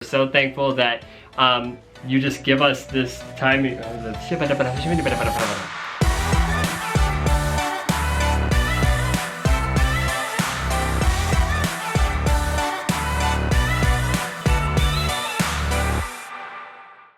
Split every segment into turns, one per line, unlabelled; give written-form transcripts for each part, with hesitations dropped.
So thankful that you just give us this time.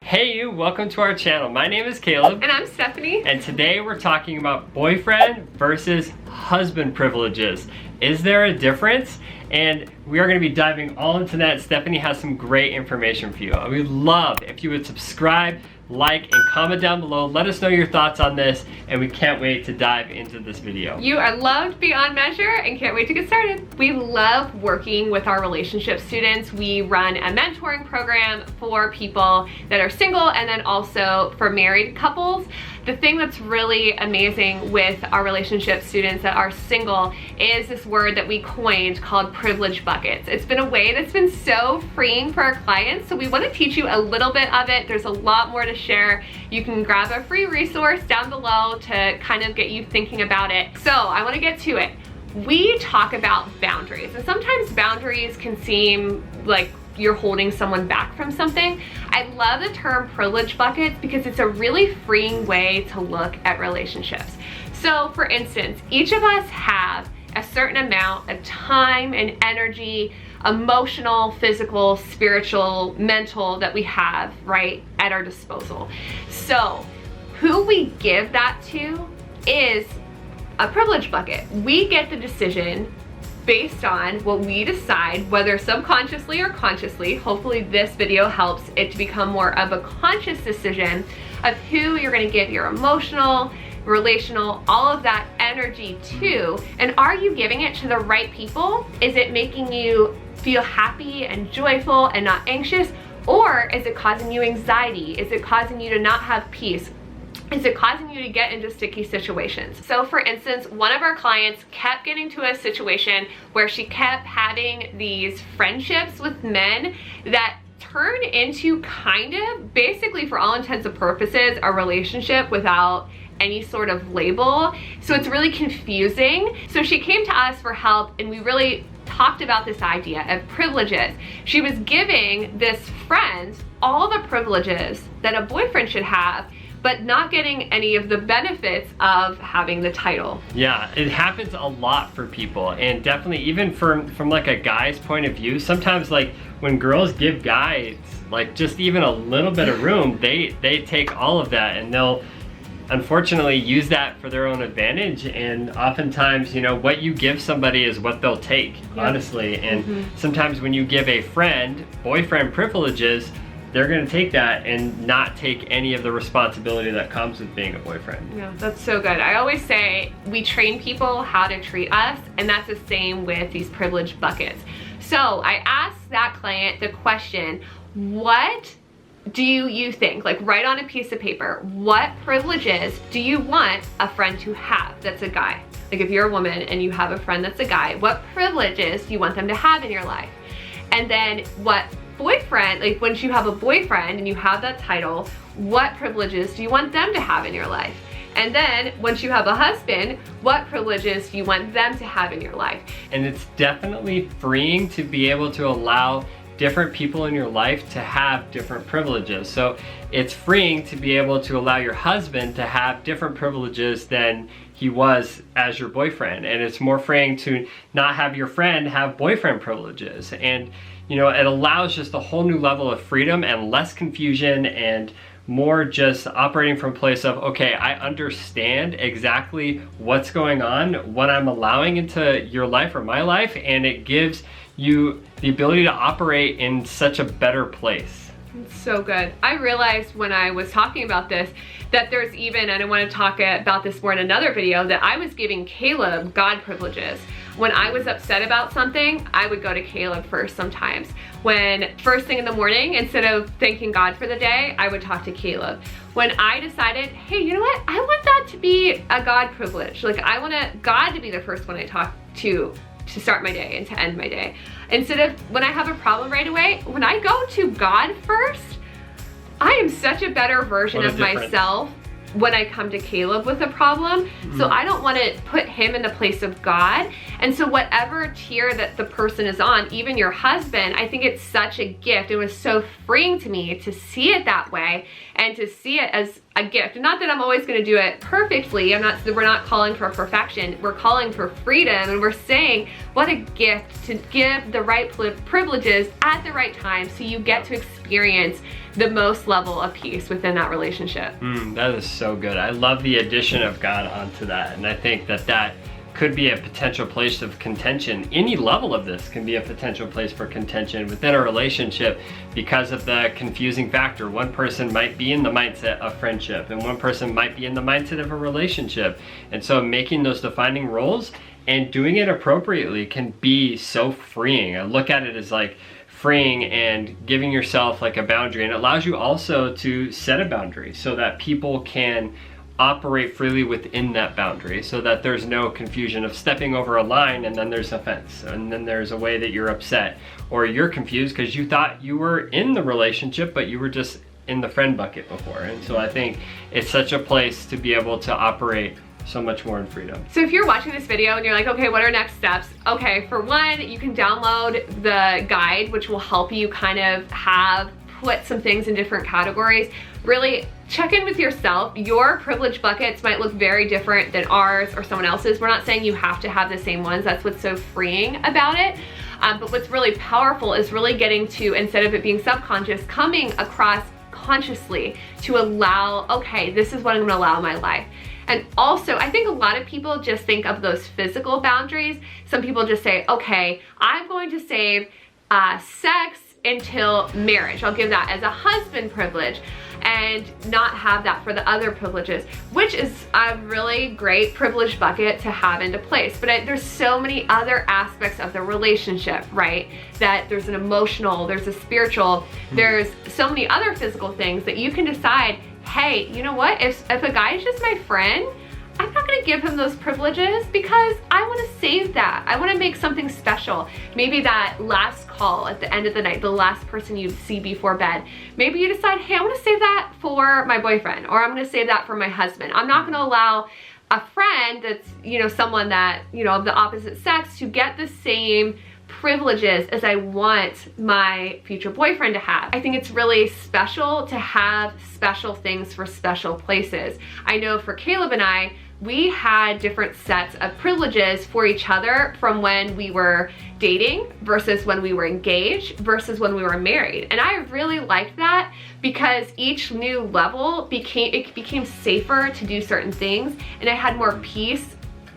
Hey you, welcome to our channel. My name is Caleb.
And I'm Stephanie.
And today we're talking about boyfriend versus husband privileges. Is there a difference? And we are going to be diving all into that. Stephanie has some great information for you. We'd love if you would subscribe, like, and comment down below. Let us know your thoughts on this, and we can't wait to dive into this video.
You are loved beyond measure and can't wait to get started. We love working with our relationship students. We run a mentoring program for people that are single and then also for married couples. The thing that's really amazing with our relationship students that are single is this word that we coined called privilege buckets. It's been a way that's been so freeing for our clients, so we want to teach you a little bit of it. There's a lot more to share. You can grab a free resource down below to kind of get you thinking about it. So I want to get to it. We talk about boundaries, and sometimes boundaries can seem like you're holding someone back from something. I love the term privilege buckets because it's a really freeing way to look at relationships. So for instance, each of us have a certain amount of time and energy, emotional, physical, spiritual, mental, that we have right at our disposal. So who we give that to is a privilege bucket. We get the decision based on what we decide, whether subconsciously or consciously. Hopefully this video helps it to become more of a conscious decision of who you're gonna give your emotional, relational, all of that energy to. And are you giving it to the right people? Is it making you feel happy and joyful and not anxious? Or is it causing you anxiety? Is it causing you to not have peace? Is it causing you to get into sticky situations? So for instance, one of our clients kept getting to a situation where she kept having these friendships with men that turned into kind of, basically for all intents and purposes, a relationship without any sort of label. So it's really confusing. So she came to us for help, and we really talked about this idea of privileges. She was giving this friend all the privileges that a boyfriend should have, but not getting any of the benefits of having the title.
Yeah, it happens a lot for people, and definitely even from like a guy's point of view, sometimes like when girls give guys like just even a little bit of room, they take all of that and they'll unfortunately use that for their own advantage. And oftentimes, you know, what you give somebody is what they'll take, honestly. And sometimes when you give a friend boyfriend privileges, they're gonna take that and not take any of the responsibility that comes with being a boyfriend.
Yeah, that's so good. I always say we train people how to treat us, and that's the same with these privilege buckets. So I asked that client the question, what do you think, like write on a piece of paper, what privileges do you want a friend to have that's a guy? Like if you're a woman and you have a friend that's a guy, what privileges do you want them to have in your life? And then what boyfriend, like once you have a boyfriend and you have that title, what privileges do you want them to have in your life? And then once you have a husband, what privileges do you want them to have in your life?
And it's definitely freeing to be able to allow different people in your life to have different privileges. So it's freeing to be able to allow your husband to have different privileges than he was as your boyfriend. And it's more freeing to not have your friend have boyfriend privileges. And you know, it allows just a whole new level of freedom and less confusion and more just operating from a place of, okay, I understand exactly what's going on, what I'm allowing into your life or my life, and it gives you the ability to operate in such a better place.
It's so good. I realized when I was talking about this that there's even, and I want to talk about this more in another video, that I was giving Caleb God privileges. When I was upset about something, I would go to Caleb first sometimes. When first thing in the morning, instead of thanking God for the day, I would talk to Caleb. When I decided, hey, you know what? I want that to be a God privilege. Like I want God to be the first one I talk to start my day and to end my day. Instead of when I have a problem right away, when I go to God first, I am such a better version of myself when I come to Caleb with a problem. So I don't want to put him in the place of God. And so whatever tier that the person is on, even your husband, I think it's such a gift. It was so freeing to me to see it that way and to see it as a gift. Not that I'm always going to do it perfectly. We're not calling for perfection. We're calling for freedom, and we're saying what a gift to give the right privileges at the right time so you get to experience the most level of peace within that relationship.
That is so good. I love the addition of God onto that, and I think that could be a potential place of contention. Any level of this can be a potential place for contention within a relationship because of the confusing factor. One person might be in the mindset of friendship and one person might be in the mindset of a relationship. And so making those defining roles and doing it appropriately can be so freeing. I look at it as like freeing and giving yourself like a boundary, and it allows you also to set a boundary so that people can operate freely within that boundary, so that there's no confusion of stepping over a line and then there's offense and then there's a way that you're upset or you're confused because you thought you were in the relationship but you were just in the friend bucket before. And so I think it's such a place to be able to operate so much more in freedom.
So if you're watching this video and you're like, okay, what are next steps? Okay, for one, you can download the guide, which will help you kind of put some things in different categories. Really check in with yourself. Your privilege buckets might look very different than ours or someone else's. We're not saying you have to have the same ones. That's what's so freeing about it. But what's really powerful is really getting to, instead of it being subconscious, coming across consciously to allow, okay, this is what I'm gonna allow in my life. And also, I think a lot of people just think of those physical boundaries. Some people just say, okay, I'm going to save sex until marriage. I'll give that as a husband privilege and not have that for the other privileges, which is a really great privilege bucket to have into place. But there's so many other aspects of the relationship, right? That there's an emotional, there's a spiritual, there's so many other physical things that you can decide, hey, you know what? If a guy is just my friend, I'm not gonna give him those privileges because I wanna save that. I wanna make something special. Maybe that last call at the end of the night, the last person you see before bed. Maybe you decide, hey, I wanna save that for my boyfriend, or I'm gonna save that for my husband. I'm not gonna allow a friend that's, you know, someone that, you know, of the opposite sex to get the same privileges as I want my future boyfriend to have. I think it's really special to have special things for special places. I know for Caleb and I, we had different sets of privileges for each other from when we were dating versus when we were engaged versus when we were married. And I really liked that because each new level became safer to do certain things, and I had more peace,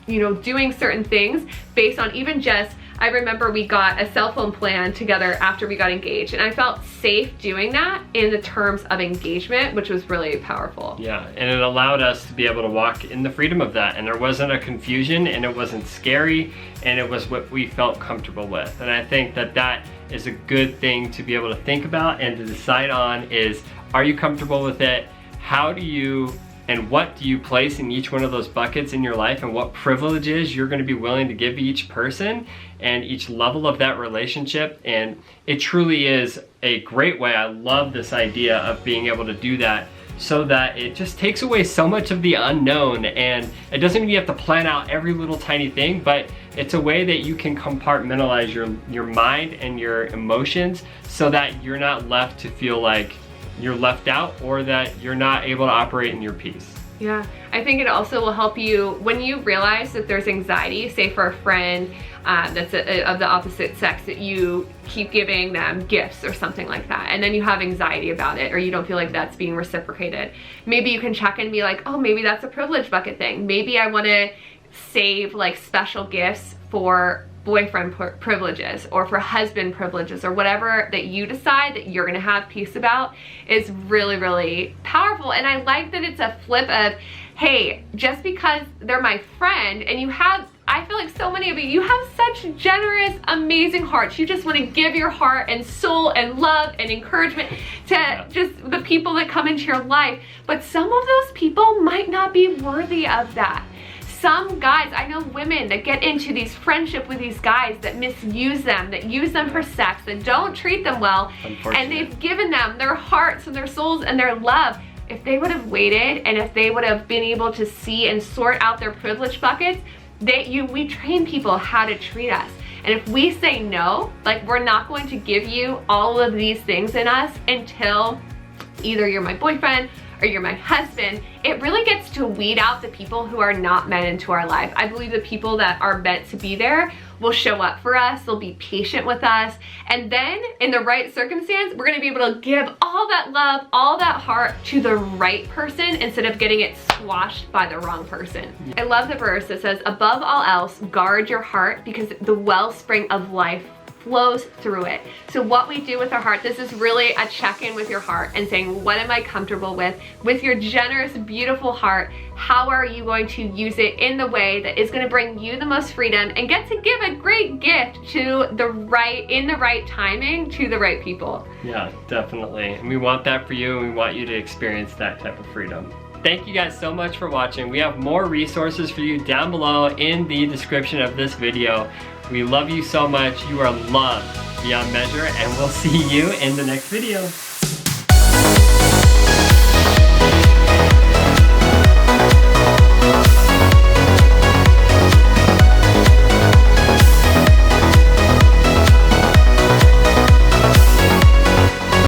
you know, doing certain things based on even just, I remember we got a cell phone plan together after we got engaged, and I felt safe doing that in the terms of engagement, which was really powerful.
Yeah, and it allowed us to be able to walk in the freedom of that, and there wasn't a confusion, and it wasn't scary, and it was what we felt comfortable with. And I think that is a good thing to be able to think about and to decide on is, are you comfortable with it? How do you and what do you place in each one of those buckets in your life, and what privileges you're going to be willing to give each person and each level of that relationship. And it truly is a great way. I love this idea of being able to do that so that it just takes away so much of the unknown, and it doesn't mean you have to plan out every little tiny thing, but it's a way that you can compartmentalize your mind and your emotions so that you're not left to feel like you're left out or that you're not able to operate in your peace.
Yeah, I think it also will help you when you realize that there's anxiety, say for a friend that's of the opposite sex, that you keep giving them gifts or something like that, and then you have anxiety about it or you don't feel like that's being reciprocated. Maybe you can check and be like, oh, maybe that's a privilege bucket thing. Maybe I want to save like special gifts for boyfriend privileges or for husband privileges, or whatever that you decide that you're gonna have peace about is really, really powerful. And I like that it's a flip of, hey, just because they're my friend, and you have, I feel like so many of you have such generous, amazing hearts. You just want to give your heart and soul and love and encouragement to just the people that come into your life. But some of those people might not be worthy of that. Some guys, I know women that get into these friendship with these guys that misuse them, that use them for sex, that don't treat them well, and they've given them their hearts and their souls and their love. if they would have waited and if they would have been able to see and sort out their privilege buckets, we train people how to treat us. And if we say no, like we're not going to give you all of these things in us until either you're my boyfriend or you're my husband, it really gets to weed out the people who are not meant into our life. I believe the people that are meant to be there will show up for us, they'll be patient with us, and then in the right circumstance, we're gonna be able to give all that love, all that heart to the right person instead of getting it squashed by the wrong person. I love the verse that says, above all else, guard your heart because the wellspring of life flows through it. So what we do with our heart, this is really a check-in with your heart and saying, what am I comfortable with? With your generous, beautiful heart, how are you going to use it in the way that is gonna bring you the most freedom and get to give a great gift to in the right timing to the right people?
Yeah, definitely. And we want that for you, and we want you to experience that type of freedom. Thank you guys so much for watching. We have more resources for you down below in the description of this video. We love you so much. You are loved beyond measure, and we'll see you in the next video.